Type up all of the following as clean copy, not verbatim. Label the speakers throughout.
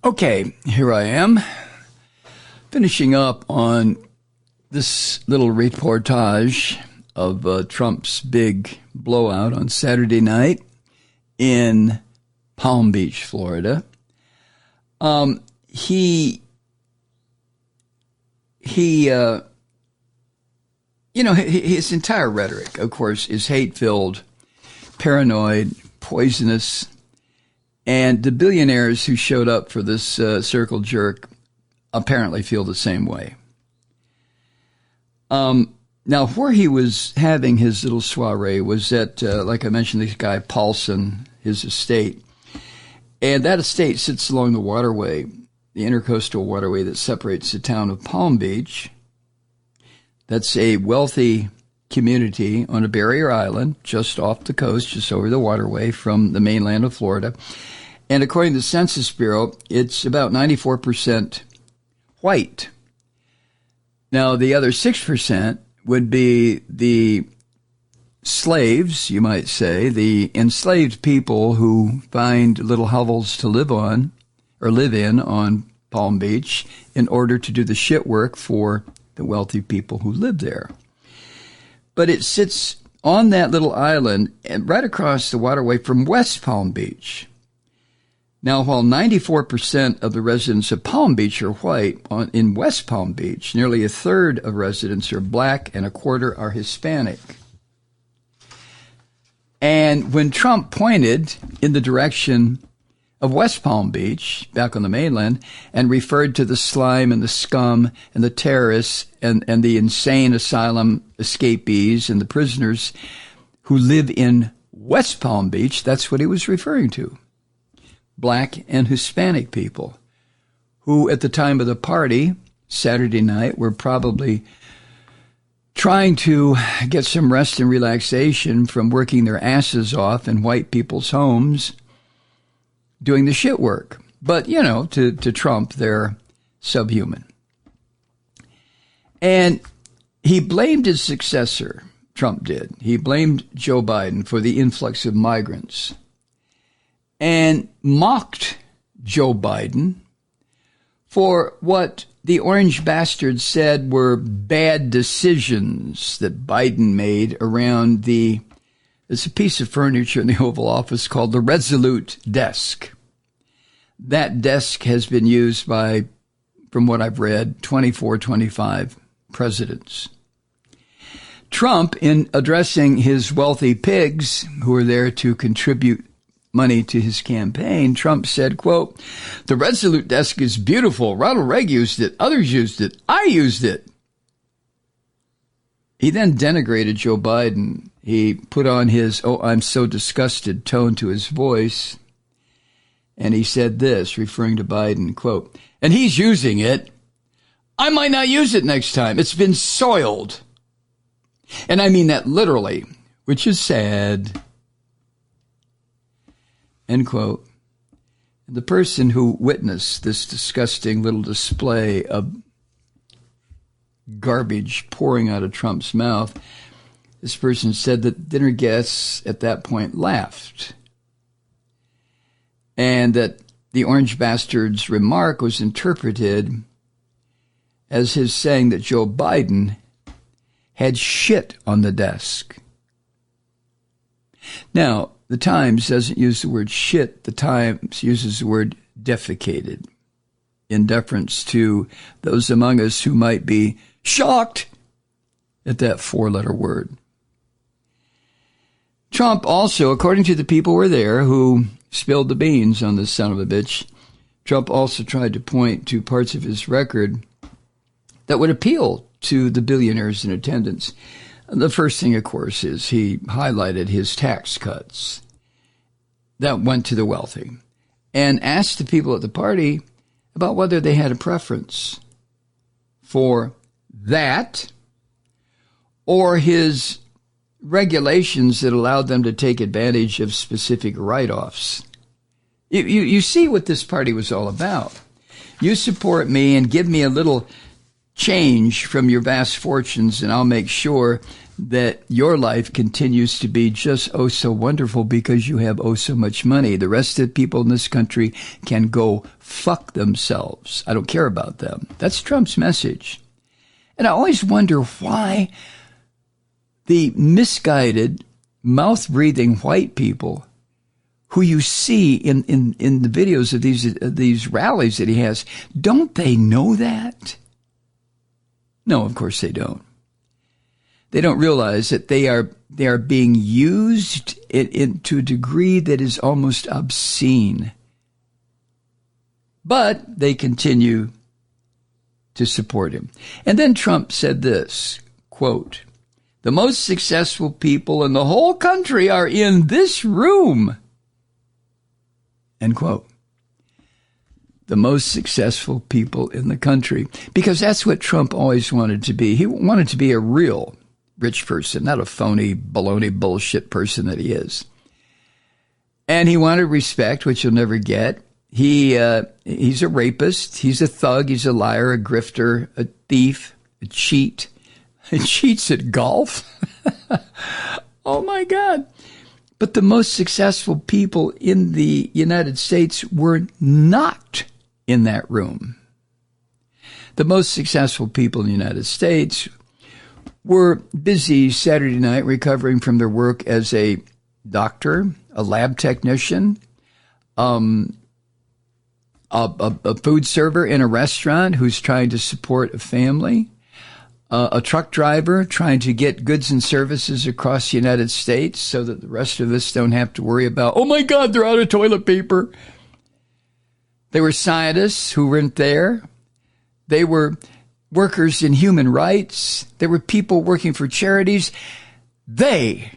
Speaker 1: Okay, here I am, finishing up on this little reportage of Trump's big blowout on Saturday night in Palm Beach, Florida. His entire rhetoric, of course, is hate-filled, paranoid, poisonous, and the billionaires who showed up for this circle jerk apparently feel the same way. Now, where he was having his little soiree was at, like I mentioned, this guy Paulson, his estate. And that estate sits along the waterway, the intercoastal waterway that separates the town of Palm Beach. That's a wealthy community on a barrier island just off the coast, just over the waterway from the mainland of Florida. And according to the Census Bureau, it's about 94% white. Now, the other 6% would be the slaves, you might say, the enslaved people who find little hovels to live on or live in on Palm Beach in order to do the shit work for the wealthy people who live there. But it sits on that little island and right across the waterway from West Palm Beach. Now, while 94% of the residents of Palm Beach are white, in West Palm Beach, nearly a third of residents are black and a quarter are Hispanic. And when Trump pointed in the direction of West Palm Beach, back on the mainland, and referred to the slime and the scum and the terrorists and the insane asylum escapees and the prisoners who live in West Palm Beach, that's what he was referring to. Black and Hispanic people who at the time of the party, Saturday night, were probably trying to get some rest and relaxation from working their asses off in white people's homes, doing the shit work. But, to Trump, they're subhuman. And he blamed his successor, Trump did. He blamed Joe Biden for the influx of migrants and mocked Joe Biden for what the orange bastard said were bad decisions that Biden made around there's a piece of furniture in the Oval Office called the Resolute Desk. That desk has been used by, from what I've read, 24, 25 presidents. Trump, in addressing his wealthy pigs who are there to contribute money to his campaign, Trump said, quote, "The Resolute Desk is beautiful. Ronald Reagan used it. Others used it. I used it." He then denigrated Joe Biden. He put on his, "Oh, I'm so disgusted" tone to his voice. And he said this, referring to Biden, quote, "And he's using it. I might not use it next time. It's been soiled." And I mean that literally, which is sad. End quote. The person who witnessed this disgusting little display of garbage pouring out of Trump's mouth, this person said that dinner guests at that point laughed. And that the orange bastard's remark was interpreted as his saying that Joe Biden had shit on the desk. Now, the Times doesn't use the word shit. The Times uses the word defecated in deference to those among us who might be shocked at that four-letter word. Trump also, according to the people who were there who spilled the beans on this son of a bitch, Trump also tried to point to parts of his record that would appeal to the billionaires in attendance. The first thing, of course, is he highlighted his tax cuts that went to the wealthy and asked the people at the party about whether they had a preference for that or his regulations that allowed them to take advantage of specific write-offs. You see what this party was all about. You support me and give me a little change from your vast fortunes, and I'll make sure that your life continues to be just oh so wonderful because you have oh so much money. The rest of the people in this country can go fuck themselves. I don't care about them. That's Trump's message. And I always wonder why the misguided, mouth-breathing white people who you see in the videos of these rallies that he has, don't they know that? No, of course they don't. They don't realize that they are being used to a degree that is almost obscene. But they continue to support him. And then Trump said this, quote, "The most successful people in the whole country are in this room." End quote. The most successful people in the country. Because that's what Trump always wanted to be. He wanted to be a real rich person, not a phony, baloney, bullshit person that he is. And he wanted respect, which you'll never get. He's a rapist. He's a thug. He's a liar, a grifter, a thief, a cheat. He cheats at golf. Oh, my God. But the most successful people in the United States were not in that room. The most successful people in the United States were busy Saturday night recovering from their work as a doctor, a lab technician, a food server in a restaurant who's trying to support a family, a truck driver trying to get goods and services across the United States so that the rest of us don't have to worry about, oh my God, they're out of toilet paper. They were scientists who weren't there. They were workers in human rights. There were people working for charities. They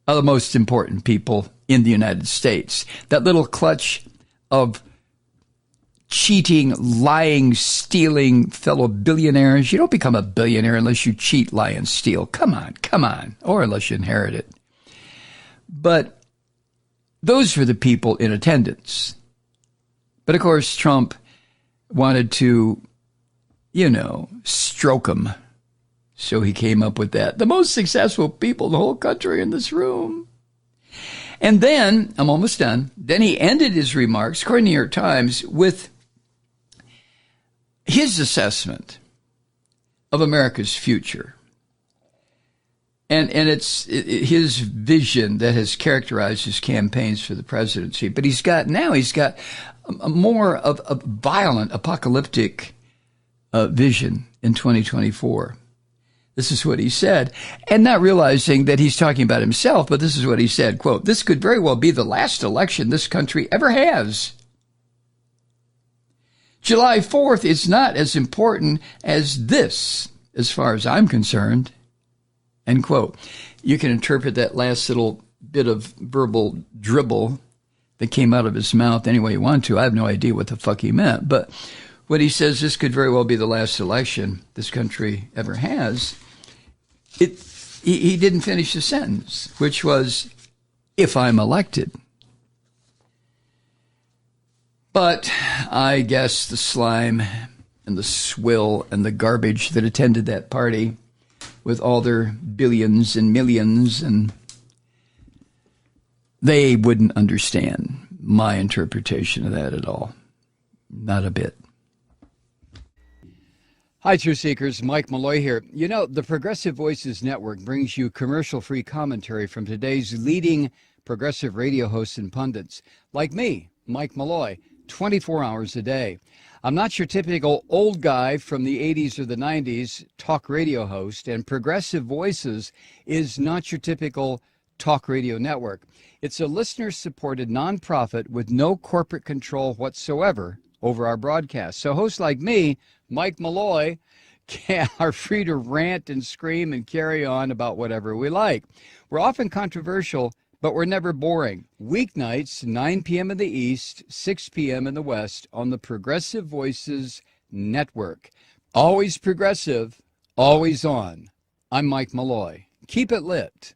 Speaker 1: are the most important people in the United States. That little clutch of cheating, lying, stealing fellow billionaires. You don't become a billionaire unless you cheat, lie, and steal. Come on. Or unless you inherit it. But those were the people in attendance. But of course, Trump wanted to, stroke them. So he came up with that. The most successful people in the whole country in this room. And then, I'm almost done, then he ended his remarks, according to the New York Times, with his assessment of America's future. And it's his vision that has characterized his campaigns for the presidency. But he's got a more of a violent, apocalyptic vision in 2024. This is what he said, and not realizing that he's talking about himself, but this is what he said, quote, "This could very well be the last election this country ever has. July 4th is not as important as this, as far as I'm concerned." End quote. You can interpret that last little bit of verbal dribble that came out of his mouth any way you want to. I have no idea what the fuck he meant, but when he says this could very well be the last election this country ever has, he didn't finish the sentence, which was, if I'm elected. But I guess the slime and the swill and the garbage that attended that party with all their billions and millions, and they wouldn't understand my interpretation of that at all. Not a bit. Hi, Truth Seekers. Mike Malloy here. The Progressive Voices Network brings you commercial-free commentary from today's leading progressive radio hosts and pundits, like me, Mike Malloy, 24 hours a day. I'm not your typical old guy from the 80s or the 90s talk radio host, and Progressive Voices is not your typical talk radio network. It's a listener-supported nonprofit with no corporate control whatsoever over our broadcast. So hosts like me, Mike Malloy, are free to rant and scream and carry on about whatever we like. We're often controversial, but we're never boring. Weeknights, 9 p.m. in the East, 6 p.m. in the West on the Progressive Voices Network. Always progressive, always on. I'm Mike Malloy. Keep it lit.